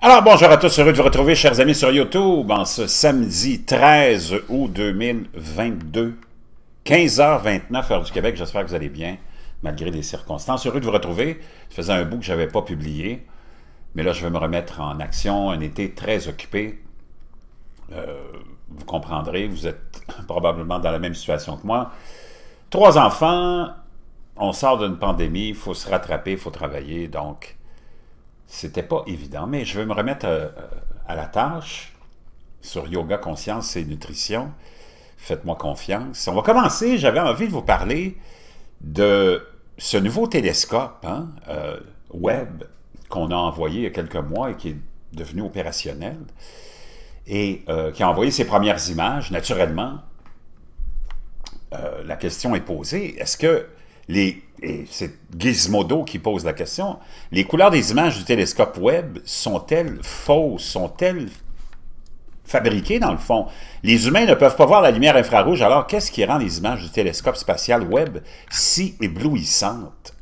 Alors bonjour à tous, heureux de vous retrouver chers amis sur YouTube en ce samedi 13 août 2022, 15h29 heure du Québec. J'espère que vous allez bien malgré les circonstances. Heureux de vous retrouver. Ça faisait un bout que je n'avais pas publié, mais là je vais me remettre en action. Un été très occupé. Vous comprendrez, vous êtes probablement dans la même situation que moi. 3 enfants, on sort d'une pandémie, il faut se rattraper, il faut travailler, donc c'était pas évident. Mais je vais me remettre à la tâche sur yoga, conscience et nutrition. Faites-moi confiance. On va commencer, j'avais envie de vous parler de ce nouveau télescope web qu'on a envoyé il y a quelques mois et qui est devenu opérationnel et qui a envoyé ses premières images. Naturellement, la question est posée, est-ce que et c'est Gizmodo qui pose la question, les couleurs des images du télescope Webb sont-elles fausses, sont-elles fabriquées dans le fond? Les humains ne peuvent pas voir la lumière infrarouge, alors qu'est-ce qui rend les images du télescope spatial Webb si éblouissantes?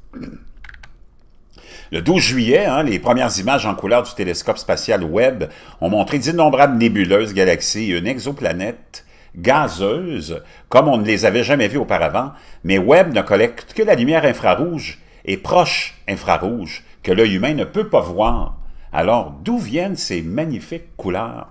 Le 12 juillet, les premières images en couleur du télescope spatial Webb ont montré d'innombrables nébuleuses, galaxies et une exoplanète gazeuse, comme on ne les avait jamais vues auparavant, mais Webb ne collecte que la lumière infrarouge et proche infrarouge que l'œil humain ne peut pas voir. Alors, d'où viennent ces magnifiques couleurs?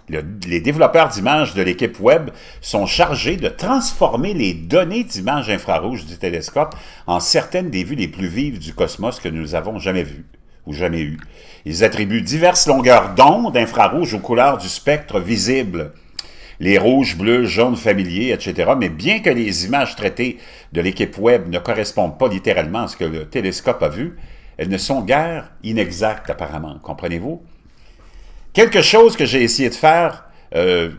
Les développeurs d'images de l'équipe Webb sont chargés de transformer les données d'images infrarouges du télescope en certaines des vues les plus vives du cosmos que nous avons jamais vues ou jamais eues. Ils attribuent diverses longueurs d'onde infrarouges aux couleurs du spectre visible, les rouges, bleus, jaunes familiers, etc. Mais bien que les images traitées de l'équipe Webb ne correspondent pas littéralement à ce que le télescope a vu, elles ne sont guère inexactes apparemment, comprenez-vous? Quelque chose que j'ai essayé de faire,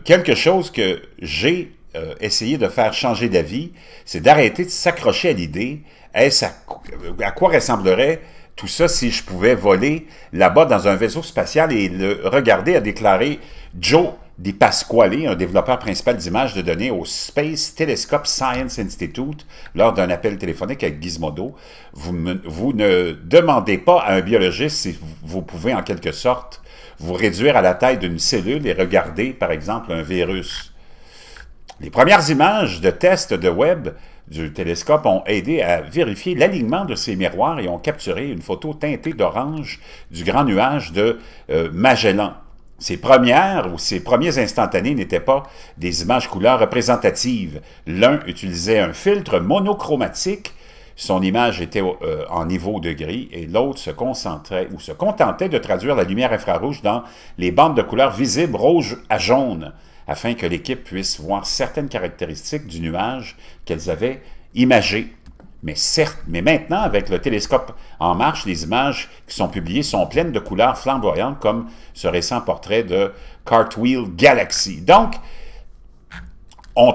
quelque chose que j'ai essayé de faire changer d'avis, c'est d'arrêter de s'accrocher à l'idée, à quoi ressemblerait tout ça si je pouvais voler là-bas dans un vaisseau spatial et le regarder, a déclaré Joe Di Pasquale, un développeur principal d'images de données au Space Telescope Science Institute, lors d'un appel téléphonique avec Gizmodo. Vous ne demandez pas à un biologiste si vous pouvez en quelque sorte vous réduire à la taille d'une cellule et regarder, par exemple, un virus. Les premières images de test de Webb du télescope ont aidé à vérifier l'alignement de ces miroirs et ont capturé une photo teintée d'orange du grand nuage de Magellan. Ces premiers instantanés n'étaient pas des images couleurs représentatives. L'un utilisait un filtre monochromatique, son image était en niveau de gris, et l'autre se contentait de traduire la lumière infrarouge dans les bandes de couleurs visibles rouge à jaune, afin que l'équipe puisse voir certaines caractéristiques du nuage qu'elles avaient imagées. Mais maintenant, avec le télescope en marche, les images qui sont publiées sont pleines de couleurs flamboyantes, comme ce récent portrait de Cartwheel Galaxy. Donc, on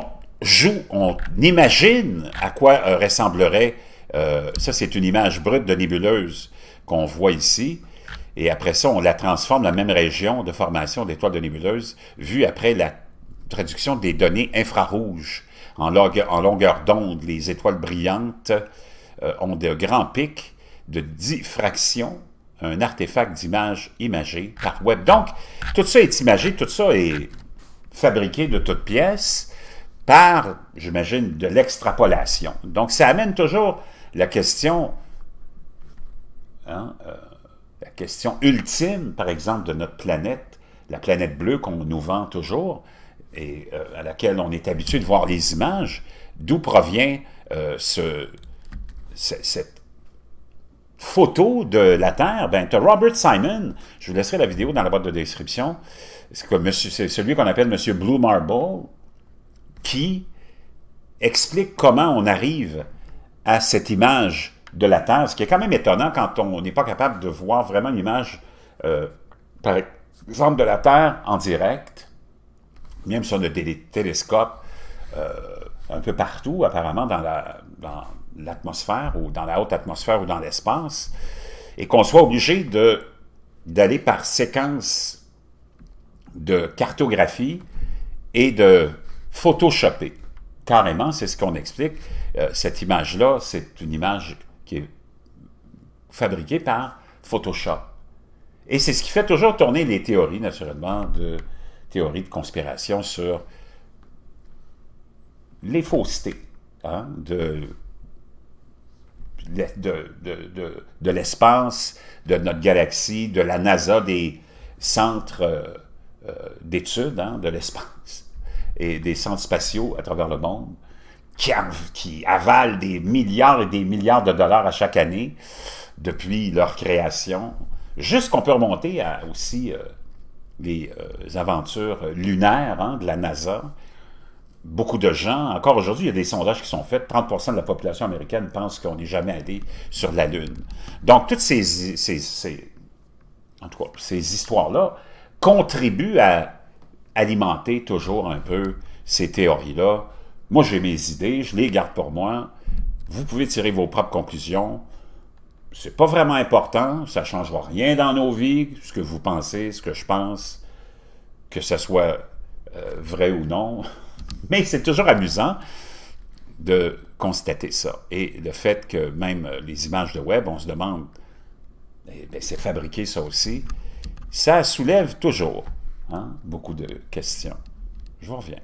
imagine à quoi ressemblerait, ça c'est une image brute de nébuleuse qu'on voit ici, et après ça, on la transforme, la même région de formation d'étoiles de nébuleuses, vue après la traduction des données infrarouges. En longueur d'onde, les étoiles brillantes ont de grands pics de diffraction, un artefact d'image imagé par Webb. Donc, tout ça est imagé, tout ça est fabriqué de toutes pièces par, j'imagine, de l'extrapolation. Donc, ça amène toujours la question, la question ultime, par exemple, de notre planète, la planète bleue qu'on nous vend toujours, et à laquelle on est habitué de voir les images, d'où provient cette photo de la Terre? Ben, tu as Robert Simon, je vous laisserai la vidéo dans la boîte de description, c'est celui qu'on appelle M. Blue Marble, qui explique comment on arrive à cette image de la Terre, ce qui est quand même étonnant quand on n'est pas capable de voir vraiment une image, par exemple, de la Terre en direct. Même si on a des télescopes un peu partout, apparemment, dans l'atmosphère, ou dans la haute atmosphère, ou dans l'espace, et qu'on soit obligé d'aller par séquence de cartographie et de photoshopper. Carrément, c'est ce qu'on explique. Cette image-là, c'est une image qui est fabriquée par Photoshop. Et c'est ce qui fait toujours tourner les théories, naturellement, de théories de conspiration sur les faussetés hein, de l'espace, de notre galaxie, de la NASA, des centres d'études hein, de l'espace et des centres spatiaux à travers le monde qui avalent des milliards et des milliards de dollars à chaque année depuis leur création. Juste qu'on peut remonter à aussi les aventures lunaires hein, de la NASA. Beaucoup de gens, encore aujourd'hui, il y a des sondages qui sont faits, 30% de la population américaine pense qu'on n'est jamais allé sur la Lune. Donc, toutes en tout cas, ces histoires-là contribuent à alimenter toujours un peu ces théories-là. Moi, j'ai mes idées, je les garde pour moi. Vous pouvez tirer vos propres conclusions. C'est pas vraiment important, ça ne changera rien dans nos vies, ce que vous pensez, ce que je pense, que ce soit vrai ou non. Mais c'est toujours amusant de constater ça. Et le fait que même les images de web, on se demande, eh bien, c'est fabriqué ça aussi, ça soulève toujours hein, beaucoup de questions. Je vous reviens.